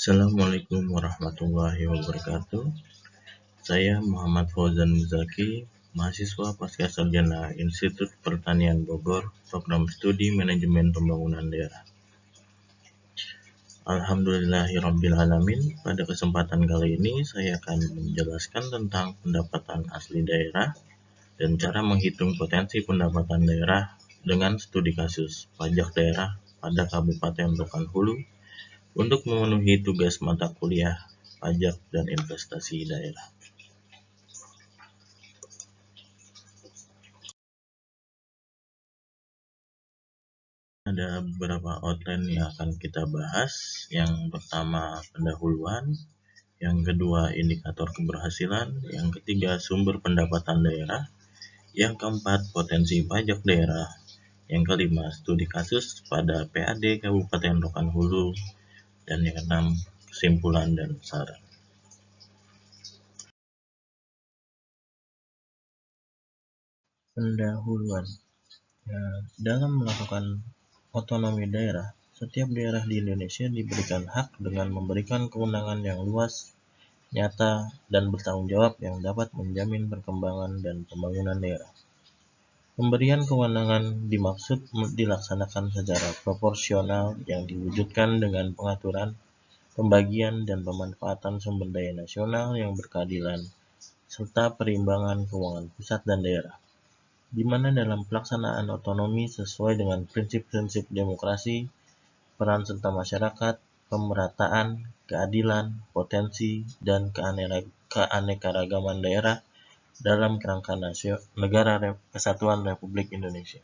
Assalamualaikum warahmatullahi wabarakatuh. Saya Muhammad Fauzan Muzaki, mahasiswa Pascasarjana Institut Pertanian Bogor, Program Studi Manajemen Pembangunan Daerah. Alhamdulillahirrabbilalamin. Pada kesempatan kali ini saya akan menjelaskan tentang pendapatan asli daerah dan cara menghitung potensi pendapatan daerah dengan studi kasus pajak daerah pada Kabupaten Rokan Hulu untuk memenuhi tugas mata kuliah pajak dan investasi daerah. Ada beberapa outline yang akan kita bahas. Yang pertama pendahuluan, yang kedua indikator keberhasilan, yang ketiga sumber pendapatan daerah, yang keempat potensi pajak daerah, yang kelima studi kasus pada PAD Kabupaten Rokan Hulu, dan yang keenam kesimpulan dan saran. Pendahuluan. Dalam melakukan otonomi daerah, setiap daerah di Indonesia diberikan hak dengan memberikan kewenangan yang luas, nyata, dan bertanggung jawab yang dapat menjamin perkembangan dan pembangunan daerah. Pemberian kewenangan dimaksud dilaksanakan secara proporsional yang diwujudkan dengan pengaturan, pembagian, dan pemanfaatan sumber daya nasional yang berkeadilan, serta perimbangan keuangan pusat dan daerah, di mana dalam pelaksanaan otonomi sesuai dengan prinsip-prinsip demokrasi, peran serta masyarakat, pemerataan, keadilan, potensi, dan keanekaragaman daerah dalam kerangka Negara Kesatuan Republik Indonesia.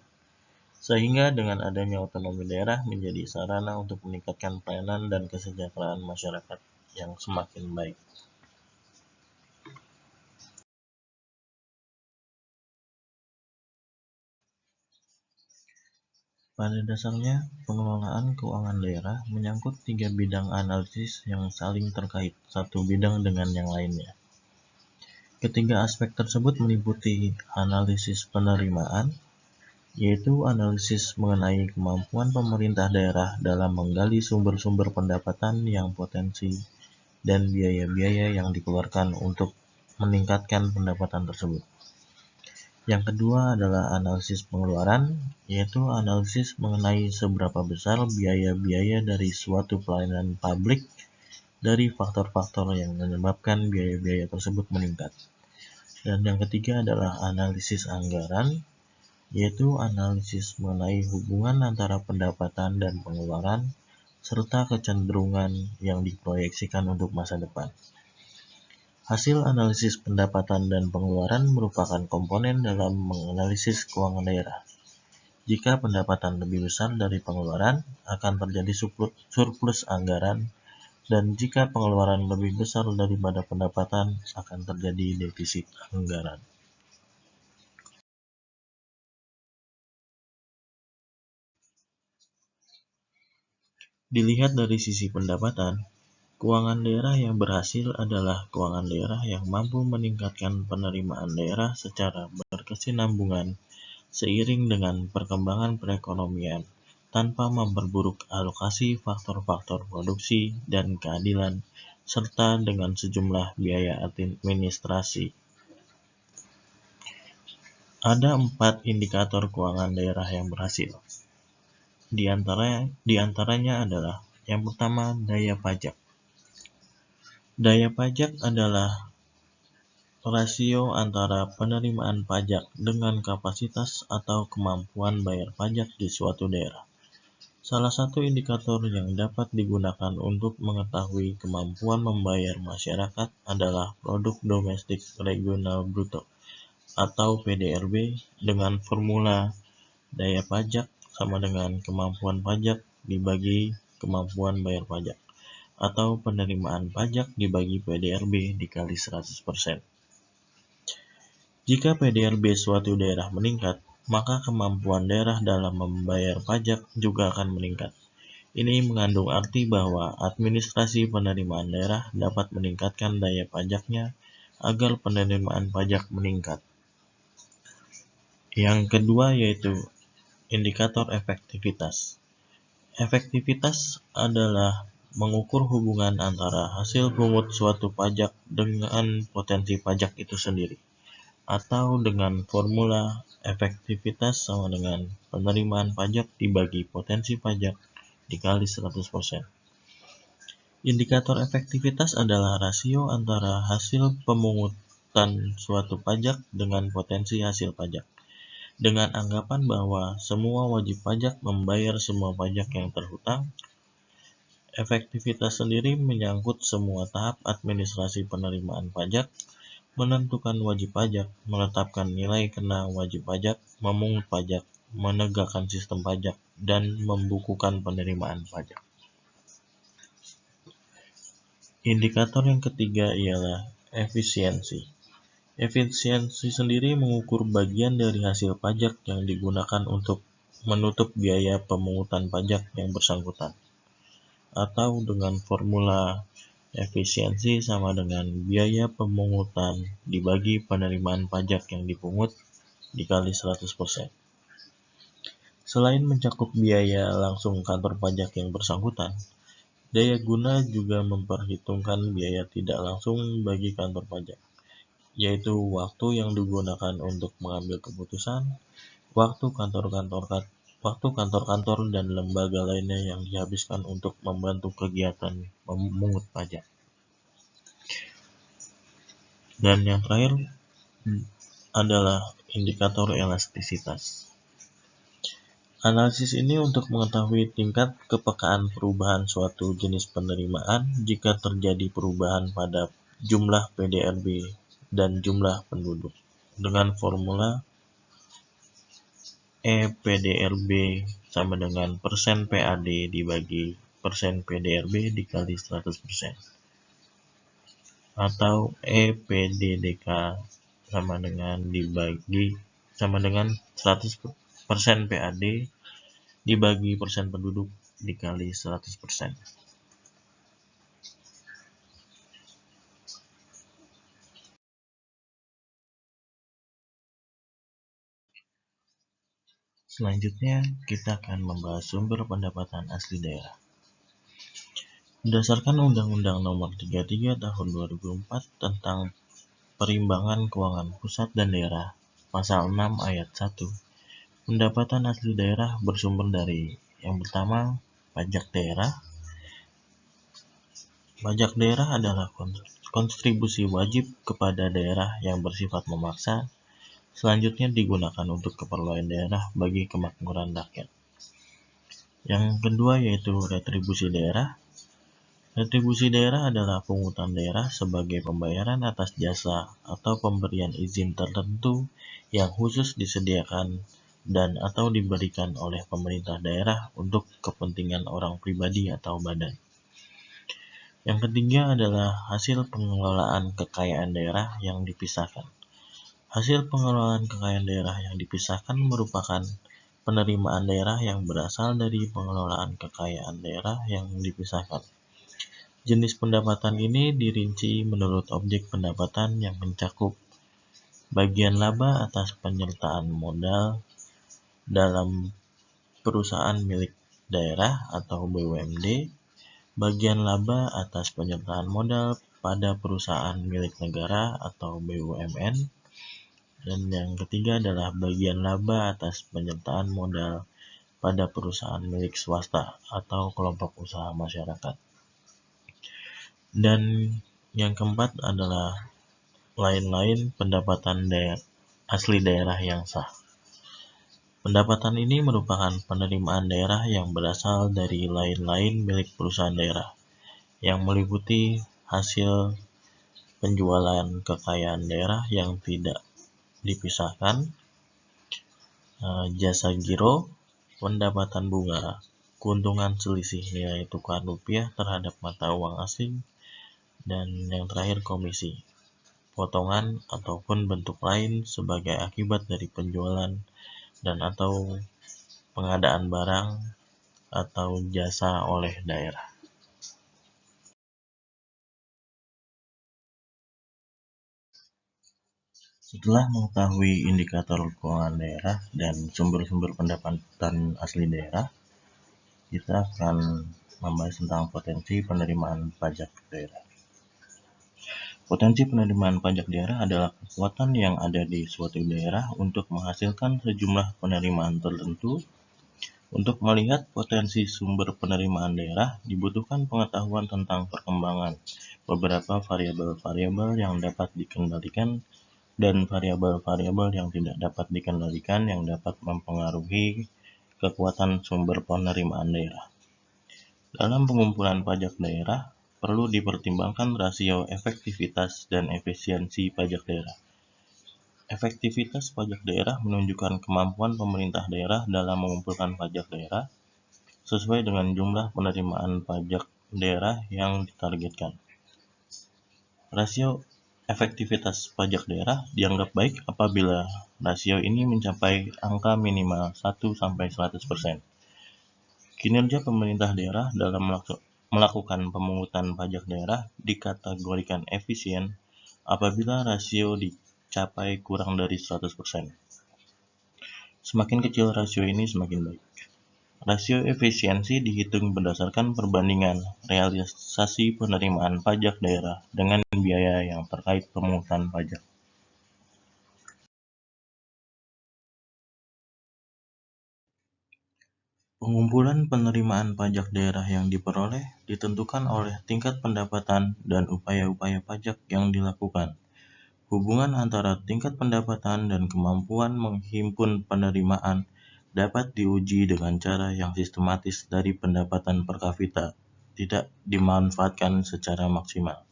Sehingga dengan adanya otonomi daerah menjadi sarana untuk meningkatkan pelayanan dan kesejahteraan masyarakat yang semakin baik. Pada dasarnya, pengelolaan keuangan daerah menyangkut 3 bidang analisis yang saling terkait satu bidang dengan yang lainnya. Ketiga aspek tersebut meliputi analisis penerimaan, yaitu analisis mengenai kemampuan pemerintah daerah dalam menggali sumber-sumber pendapatan yang potensi dan biaya-biaya yang dikeluarkan untuk meningkatkan pendapatan tersebut. Yang kedua adalah analisis pengeluaran, yaitu analisis mengenai seberapa besar biaya-biaya dari suatu pelayanan publik dari faktor-faktor yang menyebabkan biaya-biaya tersebut meningkat. Dan yang ketiga adalah analisis anggaran, yaitu analisis mengenai hubungan antara pendapatan dan pengeluaran, serta kecenderungan yang diproyeksikan untuk masa depan. Hasil analisis pendapatan dan pengeluaran merupakan komponen dalam menganalisis keuangan daerah. Jika pendapatan lebih besar dari pengeluaran, akan terjadi surplus anggaran, dan jika pengeluaran lebih besar daripada pendapatan, akan terjadi defisit anggaran. Dilihat dari sisi pendapatan, keuangan daerah yang berhasil adalah keuangan daerah yang mampu meningkatkan penerimaan daerah secara berkesinambungan seiring dengan perkembangan perekonomian tanpa memperburuk alokasi faktor-faktor produksi dan keadilan serta dengan sejumlah biaya administrasi. Ada 4 indikator keuangan daerah yang berhasil. Di antaranya adalah yang pertama, daya pajak. Daya pajak adalah rasio antara penerimaan pajak dengan kapasitas atau kemampuan bayar pajak di suatu daerah. Salah satu indikator yang dapat digunakan untuk mengetahui kemampuan membayar masyarakat adalah Produk Domestik Regional Bruto atau PDRB dengan formula daya pajak sama dengan kemampuan pajak dibagi kemampuan bayar pajak, atau penerimaan pajak dibagi PDRB dikali 100%. Jika PDRB suatu daerah meningkat, maka kemampuan daerah dalam membayar pajak juga akan meningkat. Ini mengandung arti bahwa administrasi penerimaan daerah dapat meningkatkan daya pajaknya agar penerimaan pajak meningkat. Yang kedua yaitu indikator efektivitas. Efektivitas adalah mengukur hubungan antara hasil pungut suatu pajak dengan potensi pajak itu sendiri, atau dengan formula efektivitas sama dengan penerimaan pajak dibagi potensi pajak dikali 100%. Indikator efektivitas adalah rasio antara hasil pemungutan suatu pajak dengan potensi hasil pajak, dengan anggapan bahwa semua wajib pajak membayar semua pajak yang terhutang. Efektivitas sendiri menyangkut semua tahap administrasi penerimaan pajak, menentukan wajib pajak, menetapkan nilai kena wajib pajak, memungut pajak, menegakkan sistem pajak, dan membukukan penerimaan pajak. Indikator yang ketiga ialah efisiensi. Efisiensi sendiri mengukur bagian dari hasil pajak yang digunakan untuk menutup biaya pemungutan pajak yang bersangkutan, atau dengan formula efisiensi sama dengan biaya pemungutan dibagi penerimaan pajak yang dipungut dikali 100%. Selain mencakup biaya langsung kantor pajak yang bersangkutan, daya guna juga memperhitungkan biaya tidak langsung bagi kantor pajak, yaitu waktu yang digunakan untuk mengambil keputusan, waktu kantor-kantor dan lembaga lainnya yang dihabiskan untuk membantu kegiatan memungut pajak. Dan yang terakhir adalah indikator elastisitas. Analisis ini untuk mengetahui tingkat kepekaan perubahan suatu jenis penerimaan jika terjadi perubahan pada jumlah PDRB dan jumlah penduduk, dengan formula EPDRB sama dengan persen PAD dibagi persen PDRB dikali 100%, atau EPDDK sama dengan 100% PAD dibagi persen penduduk dikali 100%. Selanjutnya, kita akan membahas sumber pendapatan asli daerah. Berdasarkan Undang-Undang Nomor 33 Tahun 2004 tentang Perimbangan Keuangan Pusat dan Daerah, Pasal 6 Ayat 1, pendapatan asli daerah bersumber dari yang pertama, pajak daerah. Pajak daerah adalah kontribusi wajib kepada daerah yang bersifat memaksa, selanjutnya digunakan untuk keperluan daerah bagi kemakmuran rakyat. Yang kedua yaitu retribusi daerah. Retribusi daerah adalah pungutan daerah sebagai pembayaran atas jasa atau pemberian izin tertentu yang khusus disediakan dan atau diberikan oleh pemerintah daerah untuk kepentingan orang pribadi atau badan. Yang ketiga adalah hasil pengelolaan kekayaan daerah yang dipisahkan. Hasil pengelolaan kekayaan daerah yang dipisahkan merupakan penerimaan daerah yang berasal dari pengelolaan kekayaan daerah yang dipisahkan. Jenis pendapatan ini dirinci menurut objek pendapatan yang mencakup bagian laba atas penyertaan modal dalam perusahaan milik daerah atau BUMD, bagian laba atas penyertaan modal pada perusahaan milik negara atau BUMN, dan yang ketiga adalah bagian laba atas penyertaan modal pada perusahaan milik swasta atau kelompok usaha masyarakat. Dan yang keempat adalah lain-lain pendapatan asli daerah yang sah. Pendapatan ini merupakan penerimaan daerah yang berasal dari lain-lain milik perusahaan daerah, yang meliputi hasil penjualan kekayaan daerah yang tidak dipisahkan, jasa giro, pendapatan bunga, keuntungan selisih nilai tukar rupiah terhadap mata uang asing, dan yang terakhir komisi, potongan ataupun bentuk lain sebagai akibat dari penjualan dan atau pengadaan barang atau jasa oleh daerah. Setelah mengetahui indikator keuangan daerah dan sumber-sumber pendapatan asli daerah, kita akan membahas tentang potensi penerimaan pajak daerah. Potensi penerimaan pajak daerah adalah kekuatan yang ada di suatu daerah untuk menghasilkan sejumlah penerimaan tertentu. Untuk melihat potensi sumber penerimaan daerah, dibutuhkan pengetahuan tentang perkembangan beberapa variabel-variabel yang dapat dikendalikan dan variabel-variabel yang tidak dapat dikendalikan yang dapat mempengaruhi kekuatan sumber penerimaan daerah. Dalam pengumpulan pajak daerah, perlu dipertimbangkan rasio efektivitas dan efisiensi pajak daerah. Efektivitas pajak daerah menunjukkan kemampuan pemerintah daerah dalam mengumpulkan pajak daerah sesuai dengan jumlah penerimaan pajak daerah yang ditargetkan. Rasio efektivitas pajak daerah dianggap baik apabila rasio ini mencapai angka minimal 1-100%. Kinerja pemerintah daerah dalam melakukan pemungutan pajak daerah dikategorikan efisien apabila rasio dicapai kurang dari 100%. Semakin kecil rasio ini semakin baik. Rasio efisiensi dihitung berdasarkan perbandingan realisasi penerimaan pajak daerah dengan biaya yang terkait pemungutan pajak. Pengumpulan penerimaan pajak daerah yang diperoleh ditentukan oleh tingkat pendapatan dan upaya-upaya pajak yang dilakukan. Hubungan antara tingkat pendapatan dan kemampuan menghimpun penerimaan dapat diuji dengan cara yang sistematis dari pendapatan per kapita tidak dimanfaatkan secara maksimal.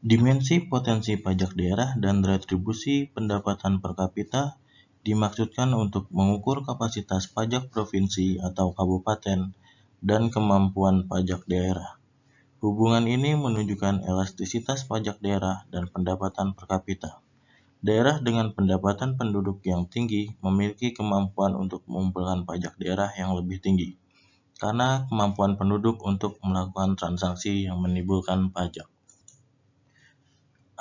Dimensi potensi pajak daerah dan retribusi pendapatan per kapita dimaksudkan untuk mengukur kapasitas pajak provinsi atau kabupaten dan kemampuan pajak daerah. Hubungan ini menunjukkan elastisitas pajak daerah dan pendapatan per kapita. Daerah dengan pendapatan penduduk yang tinggi memiliki kemampuan untuk mengumpulkan pajak daerah yang lebih tinggi, karena kemampuan penduduk untuk melakukan transaksi yang menimbulkan pajak.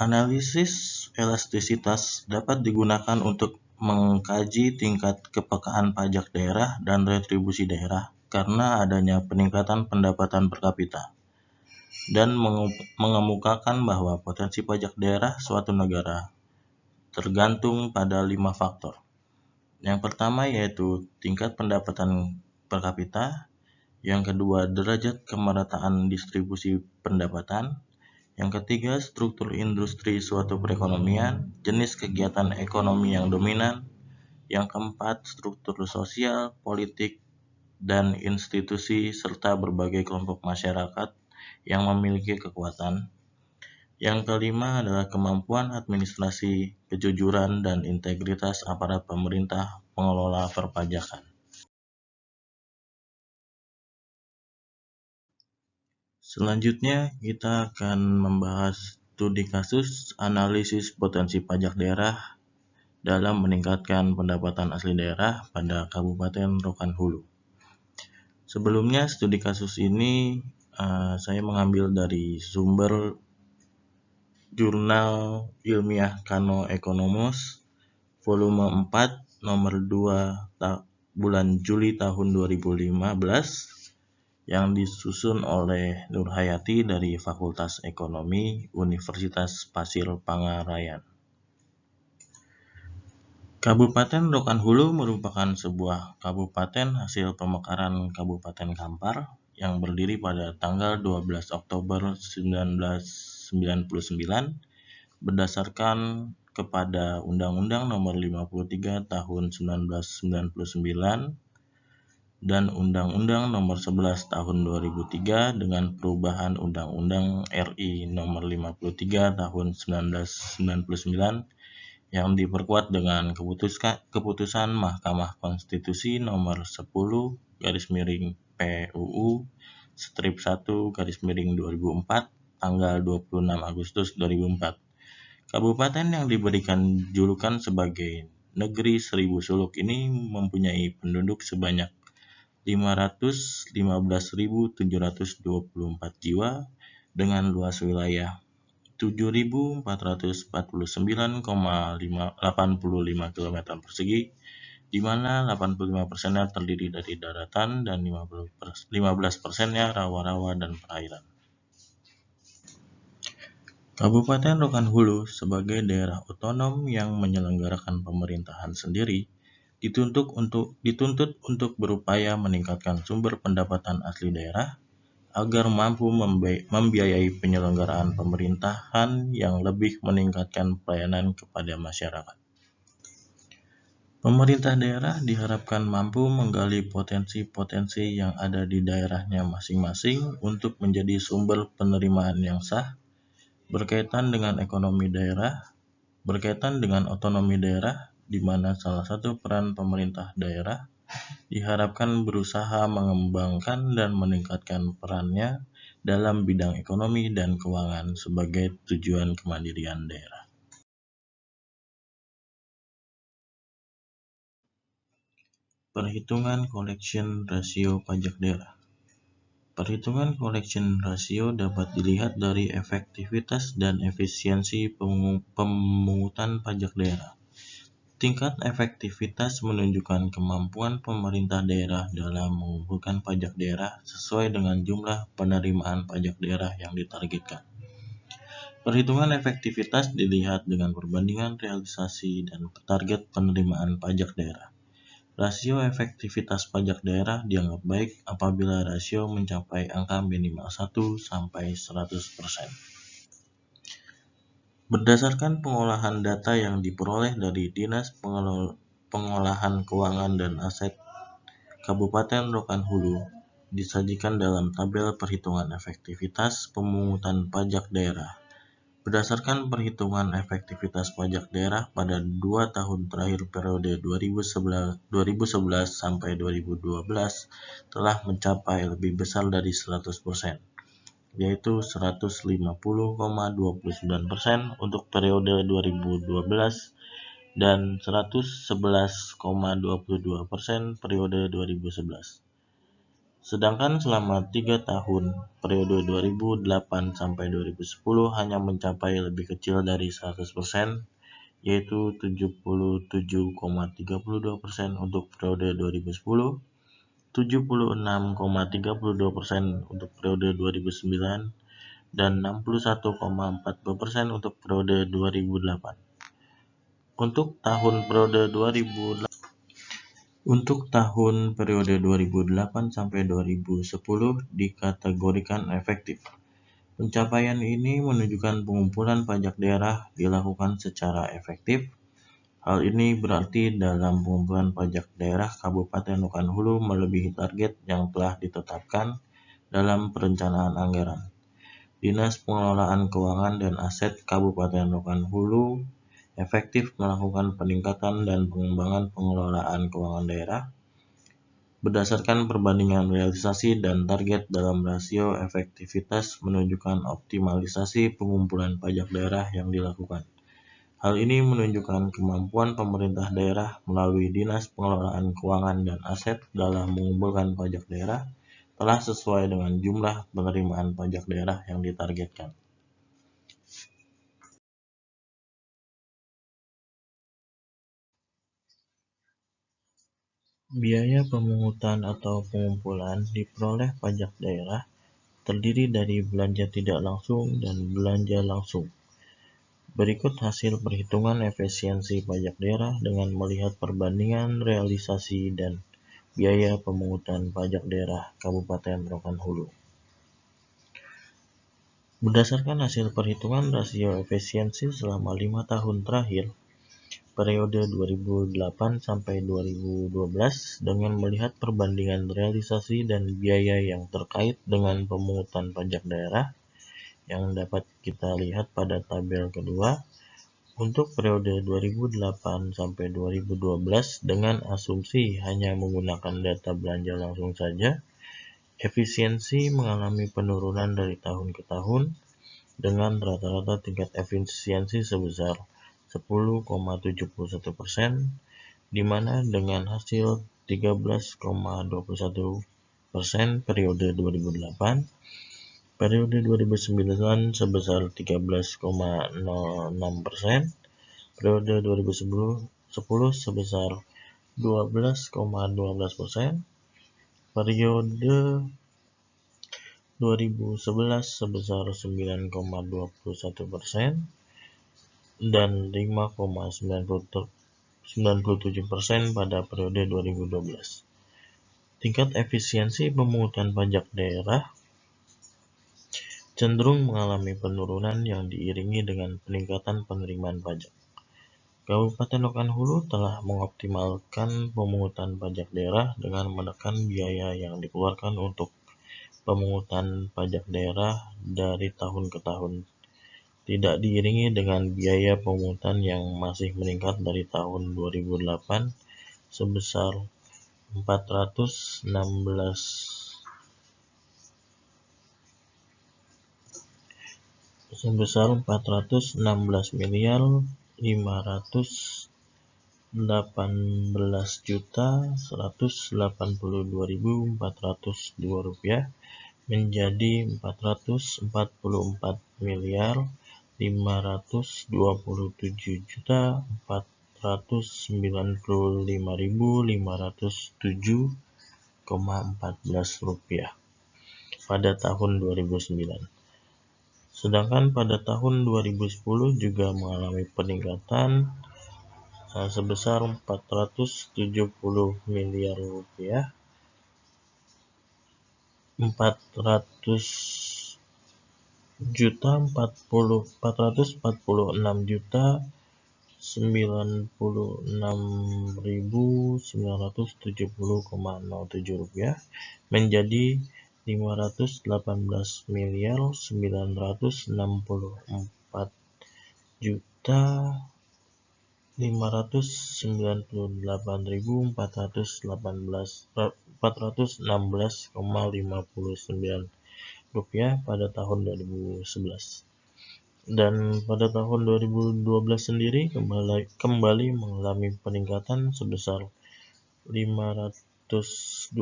Analisis elastisitas dapat digunakan untuk mengkaji tingkat kepekaan pajak daerah dan retribusi daerah karena adanya peningkatan pendapatan per kapita, dan mengemukakan bahwa potensi pajak daerah suatu negara tergantung pada 5 faktor. Yang pertama yaitu tingkat pendapatan per kapita, yang kedua derajat kemerataan distribusi pendapatan, yang ketiga struktur industri suatu perekonomian, jenis kegiatan ekonomi yang dominan, yang keempat struktur sosial, politik, dan institusi serta berbagai kelompok masyarakat yang memiliki kekuatan. Yang kelima adalah kemampuan administrasi, kejujuran, dan integritas aparat pemerintah pengelola perpajakan. Selanjutnya kita akan membahas studi kasus analisis potensi pajak daerah dalam meningkatkan pendapatan asli daerah pada Kabupaten Rokan Hulu. Sebelumnya studi kasus ini saya mengambil dari sumber Jurnal Ilmiah Kano Ekonomos volume 4 nomor 2 bulan Juli tahun 2015 yang disusun oleh Nur Hayati dari Fakultas Ekonomi Universitas Pasir Pangarayan. Kabupaten Rokan Hulu merupakan sebuah kabupaten hasil pemekaran Kabupaten Kampar yang berdiri pada tanggal 12 Oktober 1999 berdasarkan kepada Undang-Undang Nomor 53 Tahun 1999 dan Undang-Undang Nomor 11 Tahun 2003 dengan perubahan Undang-Undang RI Nomor 53 Tahun 1999 yang diperkuat dengan keputusan Mahkamah Konstitusi Nomor 10 PUU strip 1 2004 tanggal 26 Agustus 2004. Kabupaten yang diberikan julukan sebagai Negeri Seribu Suluk ini mempunyai penduduk sebanyak 515.724 jiwa dengan luas wilayah 7.449,85 km persegi di mana 85%-nya terdiri dari daratan dan 15%-nya rawa-rawa dan perairan. Kabupaten Rokan Hulu sebagai daerah otonom yang menyelenggarakan pemerintahan sendiri dituntut untuk berupaya meningkatkan sumber pendapatan asli daerah agar mampu membiayai penyelenggaraan pemerintahan yang lebih meningkatkan pelayanan kepada masyarakat. Pemerintah daerah diharapkan mampu menggali potensi-potensi yang ada di daerahnya masing-masing untuk menjadi sumber penerimaan yang sah berkaitan dengan otonomi daerah, di mana salah satu peran pemerintah daerah diharapkan berusaha mengembangkan dan meningkatkan perannya dalam bidang ekonomi dan keuangan sebagai tujuan kemandirian daerah. Perhitungan collection rasio pajak daerah. Perhitungan collection ratio dapat dilihat dari efektivitas dan efisiensi pemungutan pajak daerah. Tingkat efektivitas menunjukkan kemampuan pemerintah daerah dalam mengumpulkan pajak daerah sesuai dengan jumlah penerimaan pajak daerah yang ditargetkan. Perhitungan efektivitas dilihat dengan perbandingan realisasi dan target penerimaan pajak daerah. Rasio efektivitas pajak daerah dianggap baik apabila rasio mencapai angka minimal 1 sampai 100%. Berdasarkan pengolahan data yang diperoleh dari Dinas Pengolahan Keuangan dan Aset Kabupaten Rokan Hulu, disajikan dalam tabel perhitungan efektivitas pemungutan pajak daerah. Berdasarkan perhitungan efektivitas pajak daerah pada 2 tahun terakhir periode 2011 sampai 2012 telah mencapai lebih besar dari 100%, yaitu 150,29% untuk periode 2012 dan 111,22% periode 2011. Sedangkan selama 3 tahun, periode 2008 sampai 2010 hanya mencapai lebih kecil dari 100%, yaitu 77,32% untuk periode 2010, 76,32% untuk periode 2009, dan 61,42% untuk periode 2008. Untuk tahun periode 2008 sampai 2010 dikategorikan efektif. Pencapaian ini menunjukkan pengumpulan pajak daerah dilakukan secara efektif. Hal ini berarti dalam pengumpulan pajak daerah Kabupaten Rokan Hulu melebihi target yang telah ditetapkan dalam perencanaan anggaran. Dinas Pengelolaan Keuangan dan Aset Kabupaten Rokan Hulu efektif melakukan peningkatan dan pengembangan pengelolaan keuangan daerah berdasarkan perbandingan realisasi dan target dalam rasio efektivitas menunjukkan optimalisasi pengumpulan pajak daerah yang dilakukan. Hal ini menunjukkan kemampuan pemerintah daerah melalui Dinas Pengelolaan Keuangan dan Aset dalam mengumpulkan pajak daerah telah sesuai dengan jumlah penerimaan pajak daerah yang ditargetkan. Biaya pemungutan atau pengumpulan diperoleh pajak daerah terdiri dari belanja tidak langsung dan belanja langsung. Berikut hasil perhitungan efisiensi pajak daerah dengan melihat perbandingan realisasi dan biaya pemungutan pajak daerah Kabupaten Rokan Hulu. Berdasarkan hasil perhitungan rasio efisiensi selama 5 tahun terakhir, periode 2008 sampai 2012 dengan melihat perbandingan realisasi dan biaya yang terkait dengan pemungutan pajak daerah yang dapat kita lihat pada tabel kedua. Untuk periode 2008 sampai 2012 dengan asumsi hanya menggunakan data belanja langsung saja, efisiensi mengalami penurunan dari tahun ke tahun dengan rata-rata tingkat efisiensi sebesar 10,71%, di mana dengan hasil 13,21% periode 2008, periode 2009 sebesar 13,06%, periode 2010 sebesar 12,12%, periode 2011 sebesar 9,21%, dan 5,97% pada periode 2012. Tingkat efisiensi pemungutan pajak daerah cenderung mengalami penurunan yang diiringi dengan peningkatan penerimaan pajak. Kabupaten Rokan Hulu telah mengoptimalkan pemungutan pajak daerah dengan menekan biaya yang dikeluarkan untuk pemungutan pajak daerah dari tahun ke tahun, tidak diiringi dengan biaya pemungutan yang masih meningkat dari tahun 2008 sebesar 416 miliar 518.182.402 rupiah menjadi 444 miliar 527.495.507,14 rupiah pada tahun 2009. Sedangkan pada tahun 2010 juga mengalami peningkatan sebesar 470 miliar rupiah 446.970,07 rupiah menjadi 518 miliar 944.416,59 rupiah pada tahun 2011. Dan pada tahun 2012 sendiri kembali mengalami peningkatan sebesar 522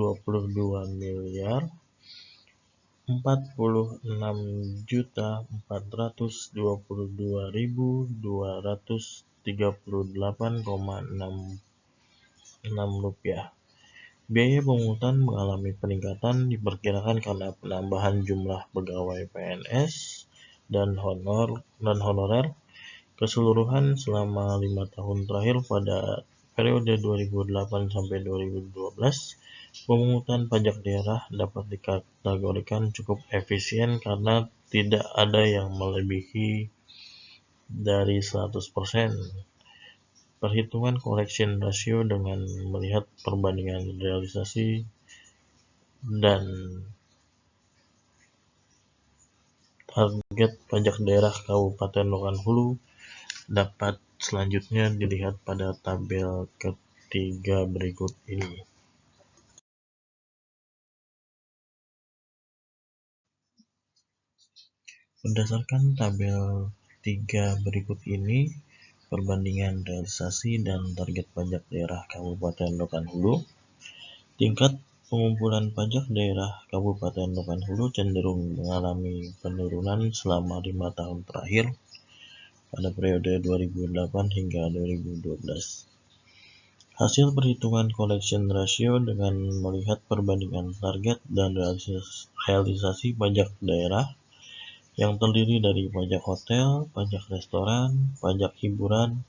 miliar 46.422.238,66 rupiah. Biaya pemungutan mengalami peningkatan diperkirakan karena penambahan jumlah pegawai PNS dan honorer keseluruhan selama 5 tahun terakhir. Pada periode 2008 sampai 2012, pemungutan pajak daerah dapat dikategorikan cukup efisien karena tidak ada yang melebihi dari 100%. Perhitungan collection ratio dengan melihat perbandingan realisasi dan target pajak daerah Kabupaten Rokan Hulu dapat selanjutnya dilihat pada tabel ketiga berikut ini. Berdasarkan tabel 3 berikut ini, perbandingan realisasi dan target pajak daerah Kabupaten Rokan Hulu. Tingkat pengumpulan pajak daerah Kabupaten Rokan Hulu cenderung mengalami penurunan selama 5 tahun terakhir pada periode 2008 hingga 2012. Hasil perhitungan collection ratio dengan melihat perbandingan target dan realisasi pajak daerah yang terdiri dari pajak hotel, pajak restoran, pajak hiburan,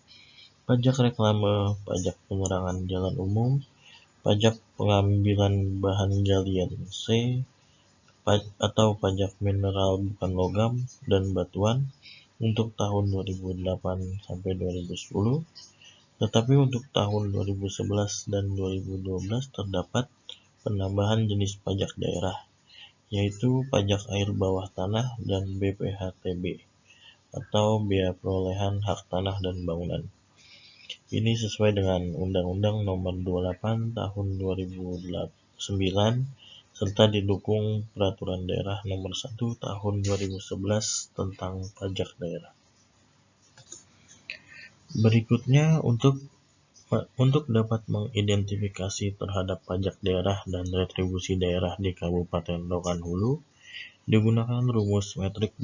pajak reklame, pajak penerangan jalan umum, pajak pengambilan bahan galian C, atau pajak mineral bukan logam dan batuan untuk tahun 2008 sampai 2010. Tetapi untuk tahun 2011 dan 2012 terdapat penambahan jenis pajak daerah, yaitu pajak air bawah tanah dan BPHTB atau Bea Perolehan Hak Tanah dan Bangunan. Ini sesuai dengan Undang-Undang Nomor 28 Tahun 2009 serta didukung Peraturan Daerah Nomor 1 Tahun 2011 tentang pajak daerah. Berikutnya untuk dapat mengidentifikasi terhadap pajak daerah dan retribusi daerah di Kabupaten Rokan Hulu, digunakan rumus metrik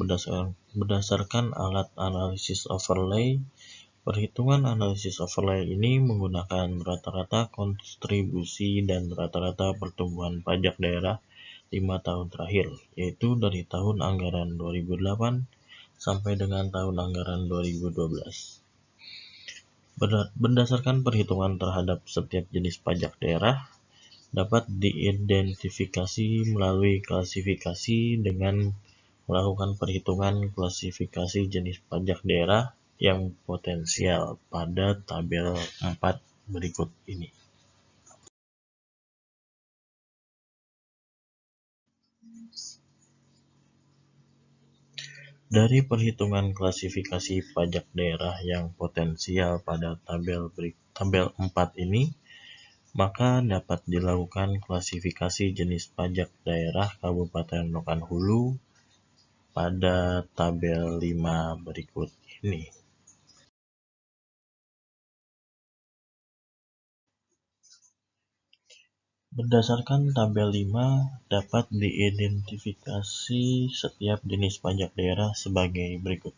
berdasarkan alat analisis overlay Perhitungan analisis overlay ini menggunakan rata-rata kontribusi dan rata-rata pertumbuhan pajak daerah 5 tahun terakhir, yaitu dari tahun anggaran 2008 sampai dengan tahun anggaran 2012. Berdasarkan perhitungan terhadap setiap jenis pajak daerah, dapat diidentifikasi melalui klasifikasi dengan melakukan perhitungan klasifikasi jenis pajak daerah yang potensial pada tabel 4 berikut ini. Dari perhitungan klasifikasi pajak daerah yang potensial pada tabel 4 ini, maka dapat dilakukan klasifikasi jenis pajak daerah Kabupaten Rokan Hulu pada tabel 5 berikut ini. Berdasarkan tabel 5, dapat diidentifikasi setiap jenis pajak daerah sebagai berikut.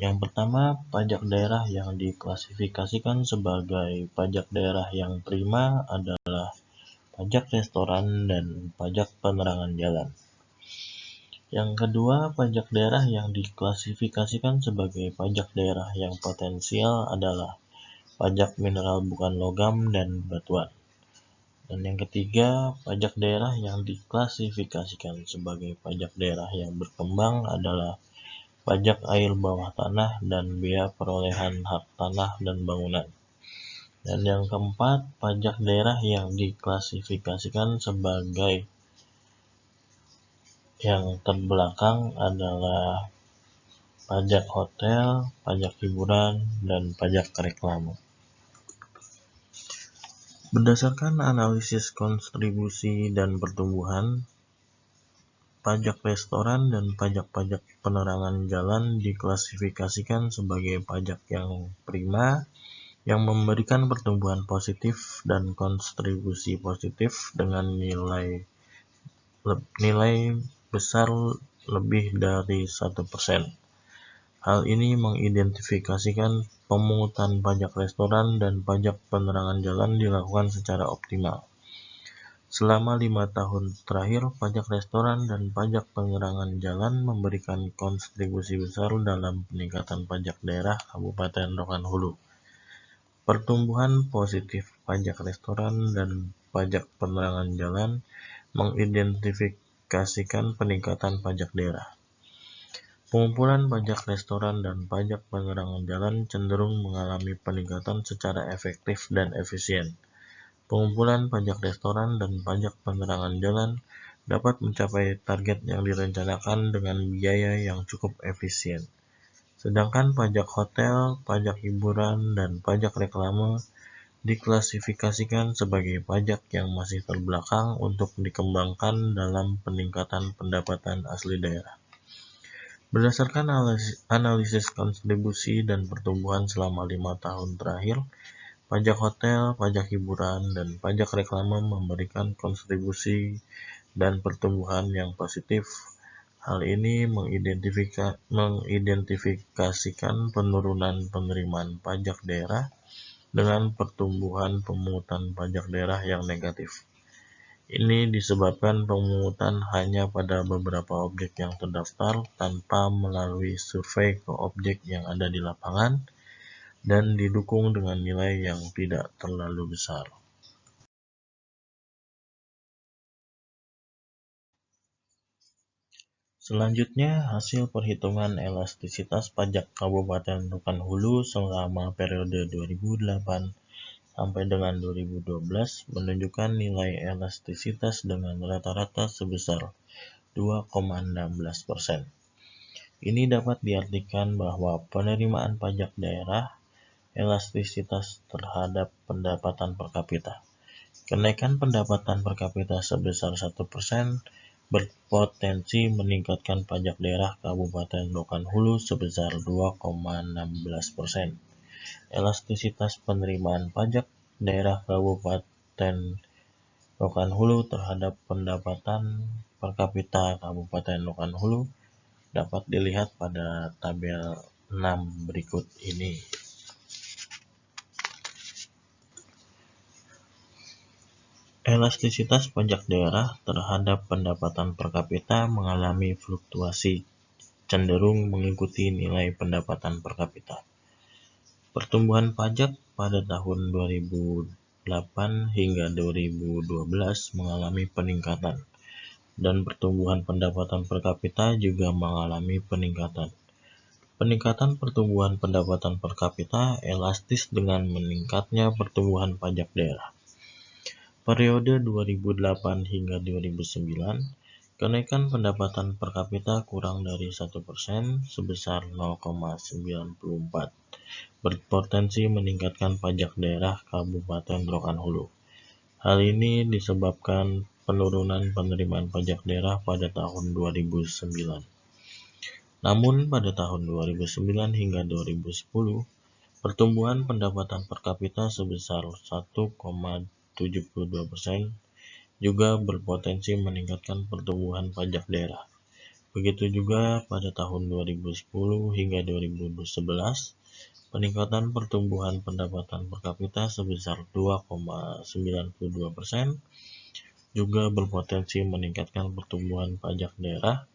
Yang pertama, pajak daerah yang diklasifikasikan sebagai pajak daerah yang prima adalah pajak restoran dan pajak penerangan jalan. Yang kedua, pajak daerah yang diklasifikasikan sebagai pajak daerah yang potensial adalah pajak mineral bukan logam dan batuan. Dan yang ketiga, pajak daerah yang diklasifikasikan sebagai pajak daerah yang berkembang adalah pajak air bawah tanah dan bea perolehan hak tanah dan bangunan. Dan yang keempat, pajak daerah yang diklasifikasikan sebagai yang terbelakang adalah pajak hotel, pajak hiburan, dan pajak reklame. Berdasarkan analisis kontribusi dan pertumbuhan, pajak restoran dan pajak-pajak penerangan jalan diklasifikasikan sebagai pajak yang prima, yang memberikan pertumbuhan positif dan kontribusi positif dengan nilai besar lebih dari 1%. Hal ini mengidentifikasikan pemungutan pajak restoran dan pajak penerangan jalan dilakukan secara optimal. Selama 5 tahun terakhir, pajak restoran dan pajak penerangan jalan memberikan kontribusi besar dalam peningkatan pajak daerah Kabupaten Rokan Hulu. Pertumbuhan positif pajak restoran dan pajak penerangan jalan mengidentifikasikan peningkatan pajak daerah. Pengumpulan pajak restoran dan pajak penerangan jalan cenderung mengalami peningkatan secara efektif dan efisien. Pengumpulan pajak restoran dan pajak penerangan jalan dapat mencapai target yang direncanakan dengan biaya yang cukup efisien. Sedangkan pajak hotel, pajak hiburan, dan pajak reklame diklasifikasikan sebagai pajak yang masih terbelakang untuk dikembangkan dalam peningkatan pendapatan asli daerah. Berdasarkan analisis kontribusi dan pertumbuhan selama 5 tahun terakhir, pajak hotel, pajak hiburan, dan pajak reklame memberikan kontribusi dan pertumbuhan yang positif. Hal ini mengidentifikasikan penurunan penerimaan pajak daerah dengan pertumbuhan pemungutan pajak daerah yang negatif. Ini disebabkan pemungutan hanya pada beberapa objek yang terdaftar tanpa melalui survei ke objek yang ada di lapangan dan didukung dengan nilai yang tidak terlalu besar. Selanjutnya, hasil perhitungan elastisitas pajak Kabupaten Rokan Hulu selama periode 2008 sampai dengan 2012 menunjukkan nilai elastisitas dengan rata-rata sebesar 2,16%. Ini dapat diartikan bahwa penerimaan pajak daerah elastisitas terhadap pendapatan per kapita. Kenaikan pendapatan per kapita sebesar 1% berpotensi meningkatkan pajak daerah Kabupaten Rokan Hulu sebesar 2,16%. Elastisitas penerimaan pajak daerah Kabupaten Rokan Hulu terhadap pendapatan per kapita Kabupaten Rokan Hulu dapat dilihat pada tabel 6 berikut ini. Elastisitas pajak daerah terhadap pendapatan per kapita mengalami fluktuasi cenderung mengikuti nilai pendapatan per kapita. Pertumbuhan pajak pada tahun 2008 hingga 2012 mengalami peningkatan, dan pertumbuhan pendapatan per kapita juga mengalami peningkatan. Peningkatan pertumbuhan pendapatan per kapita elastis dengan meningkatnya pertumbuhan pajak daerah. Periode 2008 hingga 2009, kenaikan pendapatan per kapita kurang dari 1% sebesar 0,94, berpotensi meningkatkan pajak daerah Kabupaten Rokan Hulu. Hal ini disebabkan penurunan penerimaan pajak daerah pada tahun 2009. Namun pada tahun 2009 hingga 2010, pertumbuhan pendapatan per kapita sebesar 1,72% juga berpotensi meningkatkan pertumbuhan pajak daerah. Begitu juga pada tahun 2010 hingga 2011, peningkatan pertumbuhan pendapatan per kapita sebesar 2,92% juga berpotensi meningkatkan pertumbuhan pajak daerah.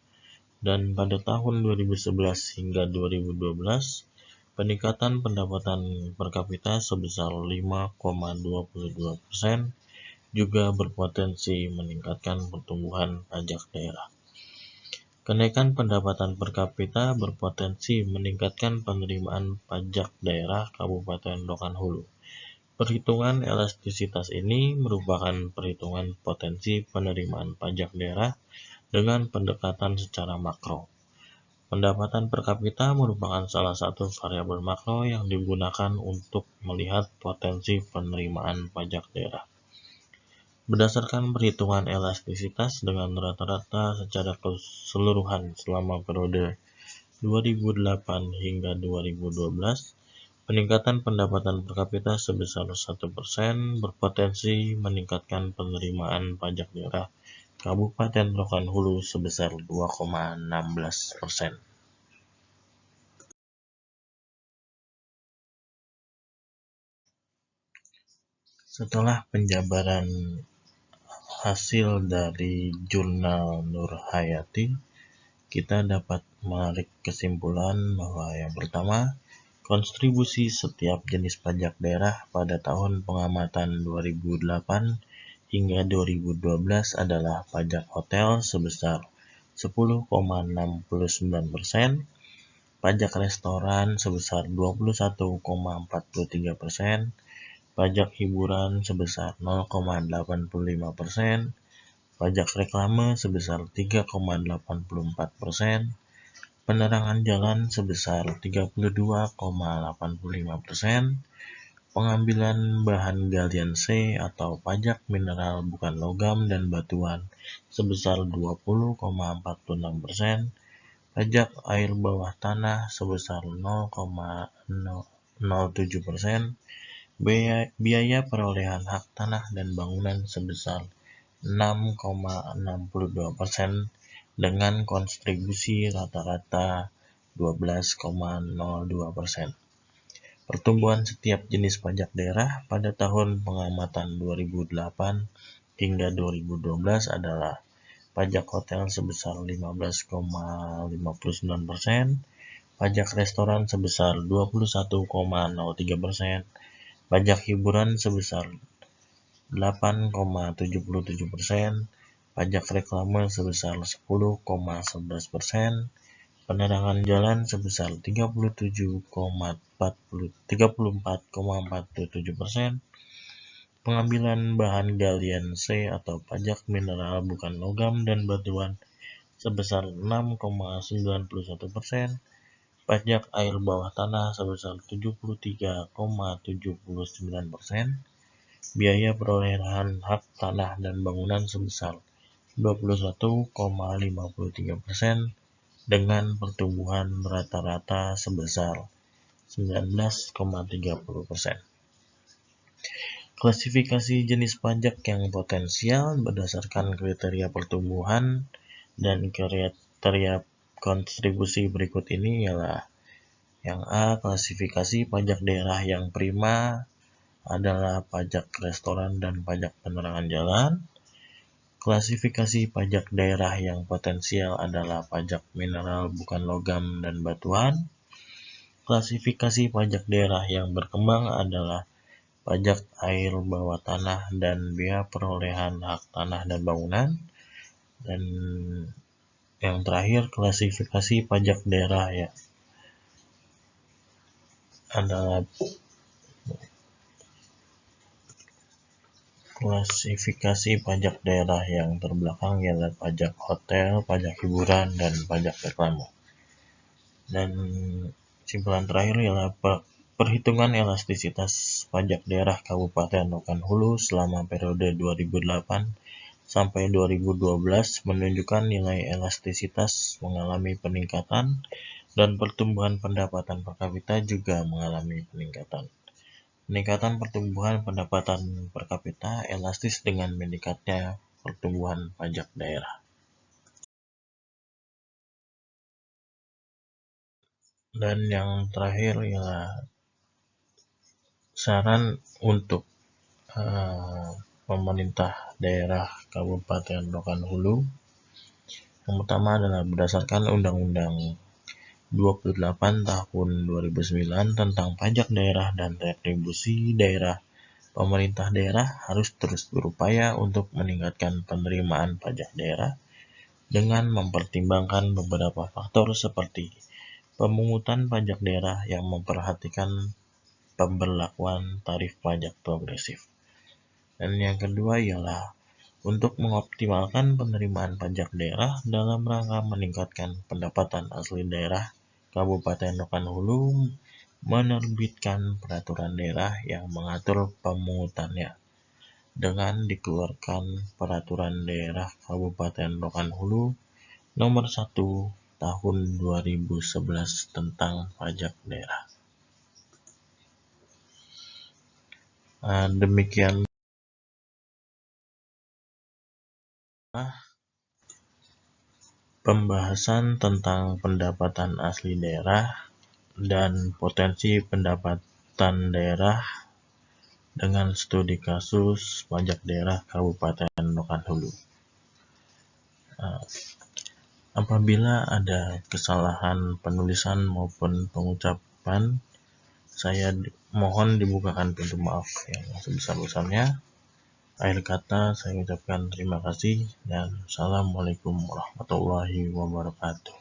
Dan pada tahun 2011 hingga 2012, peningkatan pendapatan per kapita sebesar 5,22% juga berpotensi meningkatkan pertumbuhan pajak daerah. Kenaikan pendapatan per kapita berpotensi meningkatkan penerimaan pajak daerah Kabupaten Rokan Hulu. Perhitungan elastisitas ini merupakan perhitungan potensi penerimaan pajak daerah dengan pendekatan secara makro. Pendapatan per kapita merupakan salah satu variabel makro yang digunakan untuk melihat potensi penerimaan pajak daerah. Berdasarkan perhitungan elastisitas dengan rata-rata secara keseluruhan selama periode 2008 hingga 2012, peningkatan pendapatan per kapita sebesar 1% berpotensi meningkatkan penerimaan pajak daerah Kabupaten Rokan Hulu sebesar 2,16%. Setelah penjabaran hasil dari jurnal Nur Hayati, kita dapat menarik kesimpulan bahwa yang pertama, kontribusi setiap jenis pajak daerah pada tahun pengamatan 2008 hingga 2012 adalah pajak hotel sebesar 10,69%, pajak restoran sebesar 21,43%, pajak hiburan sebesar 0,85%, pajak reklame sebesar 3,84%, penerangan jalan sebesar 32,85%, pengambilan bahan galian C atau pajak mineral bukan logam dan batuan sebesar 20,46%, pajak air bawah tanah sebesar 0,07%, biaya perolehan hak tanah dan bangunan sebesar 6,62% dengan kontribusi rata-rata 12,02%. Pertumbuhan setiap jenis pajak daerah pada tahun pengamatan 2008 hingga 2012 adalah pajak hotel sebesar 15,59%, pajak restoran sebesar 21,03%, pajak hiburan sebesar 8,77%, pajak reklame sebesar 10,11%, penerangan jalan sebesar 34,47%, pengambilan bahan galian C atau pajak mineral bukan logam dan batuan sebesar 6,91%, pajak air bawah tanah sebesar 73,79%, biaya perolehan hak tanah dan bangunan sebesar 21,53% dengan pertumbuhan rata-rata sebesar 19,30%. Klasifikasi jenis pajak yang potensial berdasarkan kriteria pertumbuhan dan kriteria kontribusi berikut ini ialah yang A, klasifikasi pajak daerah yang prima adalah pajak restoran dan pajak penerangan jalan. Klasifikasi pajak daerah yang potensial adalah pajak mineral bukan logam dan batuan. Klasifikasi pajak daerah yang berkembang adalah pajak air bawah tanah dan biaya perolehan hak tanah dan bangunan. Dan yang terakhir, klasifikasi pajak daerah ya adalah klasifikasi pajak daerah yang terbelakang ialah pajak hotel, pajak hiburan, dan pajak reklame. Dan simpulan terakhir ialah perhitungan elastisitas pajak daerah Kabupaten Rokan Hulu selama periode 2008 sampai 2012 menunjukkan nilai elastisitas mengalami peningkatan dan pertumbuhan pendapatan per kapita juga mengalami peningkatan. Peningkatan pertumbuhan pendapatan per kapita elastis dengan meningkatnya pertumbuhan pajak daerah. Dan yang terakhir ialah saran untuk pemerintah daerah Kabupaten Rokan Hulu. Yang pertama adalah berdasarkan Undang-Undang 28 tahun 2009 tentang pajak daerah dan retribusi daerah. Pemerintah daerah harus terus berupaya untuk meningkatkan penerimaan pajak daerah dengan mempertimbangkan beberapa faktor seperti pemungutan pajak daerah yang memperhatikan pemberlakuan tarif pajak progresif. Dan yang kedua ialah untuk mengoptimalkan penerimaan pajak daerah dalam rangka meningkatkan pendapatan asli daerah, Kabupaten Rokan Hulu menerbitkan peraturan daerah yang mengatur pemungutannya. Dengan dikeluarkan peraturan daerah Kabupaten Rokan Hulu nomor 1 tahun 2011 tentang pajak daerah. Demikian pembahasan tentang pendapatan asli daerah dan potensi pendapatan daerah dengan studi kasus pajak daerah Kabupaten Rokan Hulu. Apabila ada kesalahan penulisan maupun pengucapan, saya mohon dibukakan pintu maaf yang sebesar-besarnya. Akhir kata saya ucapkan terima kasih dan Assalamualaikum warahmatullahi wabarakatuh.